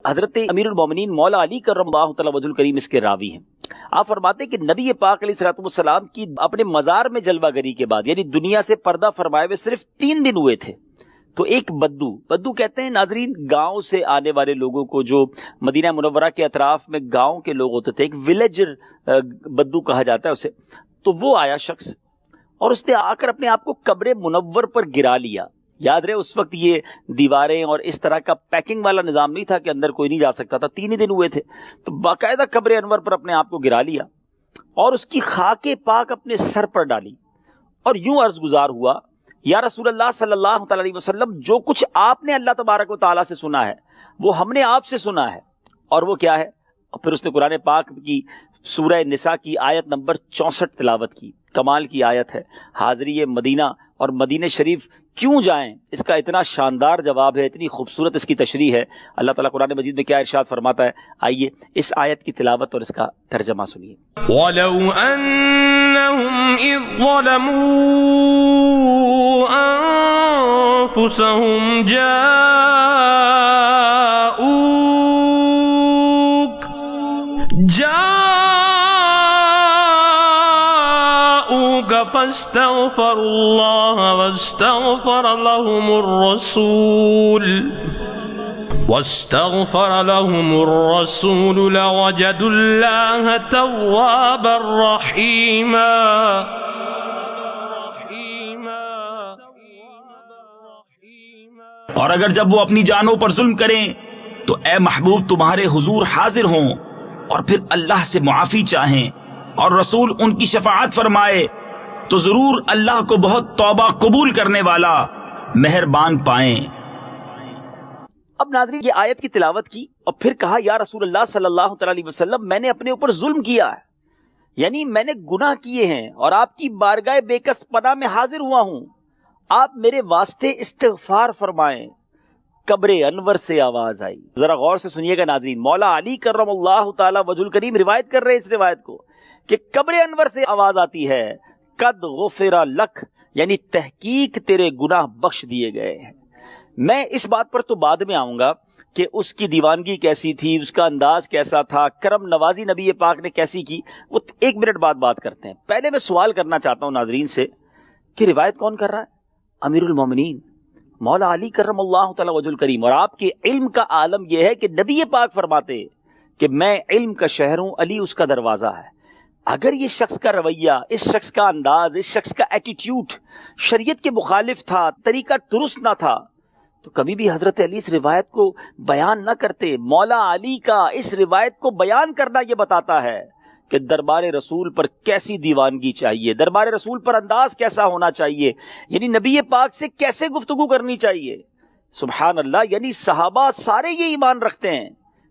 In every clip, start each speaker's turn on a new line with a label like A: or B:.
A: حضرت امیر المومنین مولا علی کرم اللہ تعالی وجہ الکریم اس کے راوی ہیں. آپ فرماتے ہیں کہ نبی پاک علیہ الصلوۃ والسلام کی اپنے مزار میں جلوہ گری کے بعد یعنی دنیا سے پردہ فرمائے ہوئے صرف 3 دن ہوئے تھے تو ایک بدو کہتے ہیں ناظرین گاؤں سے آنے والے لوگوں کو، جو مدینہ منورہ کے اطراف میں گاؤں کے لوگ ہوتے تھے، ایک ولیجر بدو کہا جاتا ہے اسے. تو وہ آیا شخص اور اس نے آ کر اپنے آپ کو قبر منور پر گرا لیا. یاد رہے اس وقت یہ دیواریں اور اس طرح کا پیکنگ والا نظام نہیں تھا کہ اندر کوئی نہیں جا سکتا تھا، 3 ہی دن ہوئے تھے. تو باقاعدہ قبر انور پر اپنے آپ کو گرا لیا اور اس کی خاک پاک اپنے سر پر ڈالی اور یوں عرض گزار ہوا، یا رسول اللہ صلی اللہ تعالی علیہ وسلم، جو کچھ آپ نے اللہ تبارک و تعالیٰ سے سنا ہے وہ ہم نے آپ سے سنا ہے. اور وہ کیا ہے؟ اور پھر اس نے قرآن پاک کی سورہ نساء کی آیت نمبر 64 تلاوت کی. کمال کی آیت ہے. حاضری مدینہ اور مدینہ شریف کیوں جائیں، اس کا اتنا شاندار جواب ہے، اتنی خوبصورت اس کی تشریح ہے. اللہ تعالیٰ قرآن مجید میں کیا ارشاد فرماتا ہے، آئیے اس آیت کی تلاوت اور اس کا ترجمہ سنیے.
B: وَلَوْ أَنَّهُمْ إِذْ ظَلَمُوا أَنفُسَهُمْ جاءوك فاستغفروا الله واستغفر لهم الرسول لوجدوا الله توابا رحيما.
C: اور اگر جب وہ اپنی جانوں پر ظلم کریں تو اے محبوب تمہارے حضور حاضر ہوں اور پھر اللہ سے معافی چاہیں اور رسول ان کی شفاعت فرمائے تو ضرور اللہ کو بہت توبہ قبول کرنے والا مہربان پائیں.
A: اب ناظرین یہ آیت کی تلاوت کی اور پھر کہا، یا رسول اللہ صلی اللہ تعالی علیہ وسلم، میں نے اپنے اوپر ظلم کیا ہے، یعنی میں نے گناہ کیے ہیں اور آپ کی بارگاہ بے کس پناہ میں حاضر ہوا ہوں، آپ میرے واسطے استغفار فرمائیں. قبر انور سے آواز آئی. ذرا غور سے سنیے گا ناظرین، مولا علی کرم اللہ تعالی وجہ الکریم روایت کر رہے ہیں اس روایت کو کہ قبر انور سے آواز آتی ہے، قد غفر لک، یعنی تحقیق تیرے گناہ بخش دیے گئے ہیں. میں اس بات پر تو بعد میں آؤں گا کہ اس کی دیوانگی کیسی تھی، اس کا انداز کیسا تھا، کرم نوازی نبی پاک نے کیسی کی، وہ 1 منٹ بعد بات کرتے ہیں. پہلے میں سوال کرنا چاہتا ہوں ناظرین سے کہ روایت کون کر رہا ہے؟ امیر المومنین مولا علی کرم اللہ تعالی وجہ الکریم. اور آپ کے علم کا عالم یہ ہے کہ نبی پاک فرماتے کہ میں علم کا شہر ہوں، علی اس کا دروازہ ہے. اگر یہ شخص کا رویہ، اس شخص کا انداز، اس شخص کا ایٹیٹیوڈ شریعت کے مخالف تھا، طریقہ درست نہ تھا، تو کبھی بھی حضرت علی اس روایت کو بیان نہ کرتے. مولا علی کا اس روایت کو بیان کرنا یہ بتاتا ہے کہ دربار رسول پر کیسی دیوانگی چاہیے، دربار رسول پر انداز کیسا ہونا چاہیے، یعنی نبی پاک سے کیسے گفتگو کرنی چاہیے. سبحان اللہ، یعنی صحابہ سارے یہ ایمان رکھتے ہیں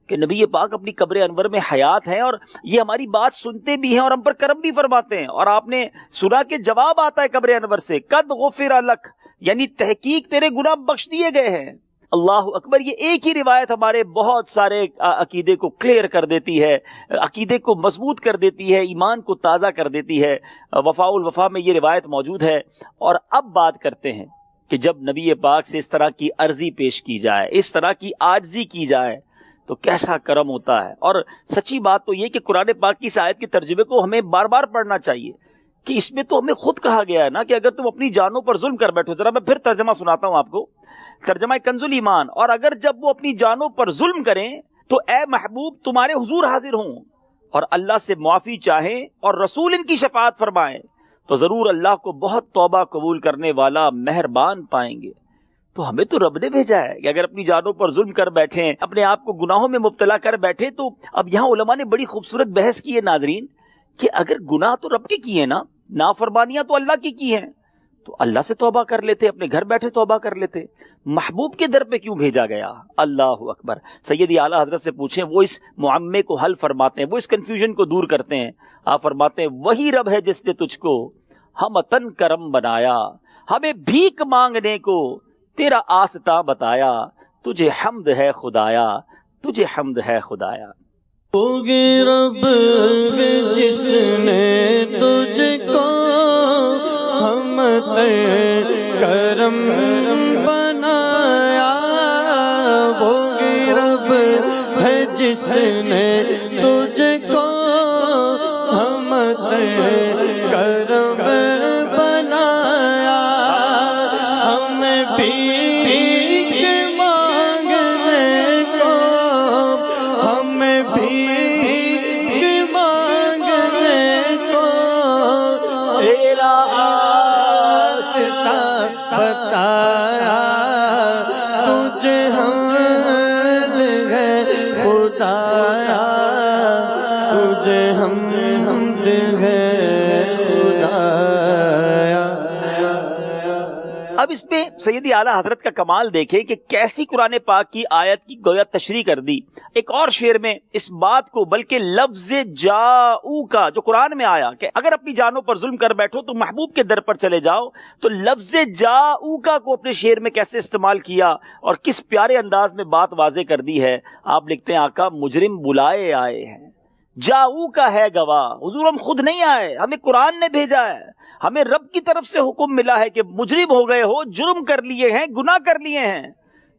A: کہ نبی پاک اپنی قبر انور میں حیات ہیں اور یہ ہماری بات سنتے بھی ہیں اور ہم پر کرم بھی فرماتے ہیں. اور آپ نے سنا کہ جواب آتا ہے قبر انور سے، قد غفر لک، یعنی تحقیق تیرے گناہ بخش دیے گئے ہیں. اللہ اکبر. یہ ایک ہی روایت ہمارے بہت سارے عقیدے کو کلیئر کر دیتی ہے، عقیدے کو مضبوط کر دیتی ہے، ایمان کو تازہ کر دیتی ہے. وفاء الوفا میں یہ روایت موجود ہے. اور اب بات کرتے ہیں کہ جب نبی پاک سے اس طرح کی عرضی پیش کی جائے، اس طرح کی عاجزی کی جائے تو کیسا کرم ہوتا ہے. اور سچی بات تو یہ کہ قرآن پاک کی اس آیت کے ترجمے کو ہمیں بار بار پڑھنا چاہیے کہ اس میں تو ہمیں خود کہا گیا ہے نا کہ اگر تم اپنی جانوں پر ظلم کر بیٹھو. ذرا میں پھر ترجمہ سناتا ہوں آپ کو، ترجمہ کنز الایمان. اور اگر جب وہ اپنی جانوں پر ظلم کریں تو اے محبوب تمہارے حضور حاضر ہوں اور اللہ سے معافی چاہیں اور رسول ان کی شفاعت فرمائیں تو ضرور اللہ کو بہت توبہ قبول کرنے والا مہربان پائیں گے. تو ہمیں تو رب نے بھیجا ہے کہ اگر اپنی جانوں پر ظلم کر بیٹھیں، اپنے آپ کو گناہوں میں مبتلا کر بیٹھے. تو اب یہاں علماء نے بڑی خوبصورت بحث کی ہے ناظرین کہ اگر گناہ تو رب کے کیے نا، نافرمانیاں تو اللہ کی ہیں، تو اللہ سے توبہ کر لیتے، اپنے گھر بیٹھے توبہ کر لیتے. محبوب کے در پہ کیوں بھیجا گیا؟ اللہ اکبر. سیدی اعلیٰ حضرت سے پوچھیں، وہ اس معمے کو حل فرماتے ہیں، وہ اس کنفیوژن کو دور کرتے ہیں. آپ فرماتے ہیں وہی رب ہے جس نے تجھ کو ہم تن کرم بنایا، ہمیں بھیک مانگنے کو تیرا آستہ بتایا، تجھے حمد ہے خدایا، تجھے حمد ہے خدایا.
D: ہوگی رب جس نے تجھ کو ہم کرم بنایا، ہوگی رب جس نے تجھ کو ہمت کرم بنایا، ہمیں بھیک مانگنے کو، ہمیں بھیک مانگنے کو تیرا راستہ بتایا، تجھے حمد ہے خدایا، تجھے حمد ہے خدایا۔
A: اب اس میں سیدی اعلیٰ حضرت کا کمال دیکھیں کہ کیسی قرآن پاک کی آیت کی گویا تشریح کر دی۔ ایک اور شعر میں اس بات کو، بلکہ لفظ جاؤ کا جو قرآن میں آیا کہ اگر اپنی جانوں پر ظلم کر بیٹھو تو محبوب کے در پر چلے جاؤ، تو لفظ جاؤ کا کو اپنے شعر میں کیسے استعمال کیا اور کس پیارے انداز میں بات واضح کر دی ہے۔ آپ لکھتے ہیں آقا مجرم بلائے آئے ہیں، جاؤ کا ہے گواہ، حضور ہم خود نہیں آئے، ہمیں قرآن نے بھیجا ہے، ہمیں رب کی طرف سے حکم ملا ہے کہ مجرم ہو گئے ہو، جرم کر لیے ہیں، گناہ کر لیے ہیں،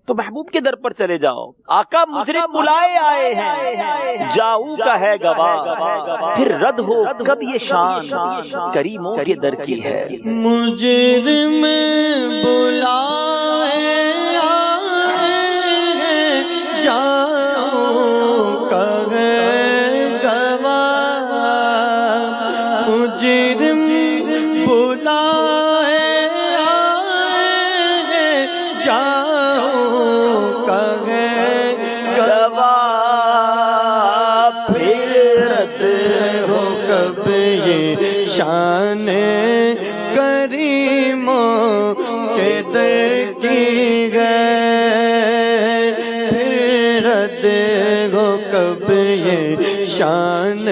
A: تو محبوب کے در پر چلے جاؤ۔ آقا مجرم بلائے آئے ہیں، جاؤ کا ہے گواہ، پھر رد ہو کب یہ شان، کریموں کے در کی ہے۔
D: مجرم بلائے آئے ہیں، جاؤ کا ہے گواہ، مجرم بلائے آئے ہیں، جاؤ کا ہے گواہ، پھر رد ہو کب یہ شان کریموں کے در کی ہے، پھر رد ہو کب یہ شان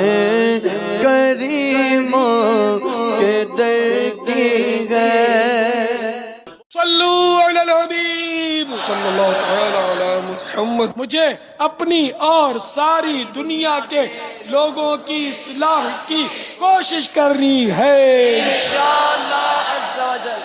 D: کریموں کے در کی ہے۔
E: صلو علی الحبیب صلی اللہ تعالی علی محمد۔ مجھے اپنی اور ساری دنیا کے لوگوں کی اصلاح کی کوشش کرنی ہے۔
A: انشاءاللہ عز و جل۔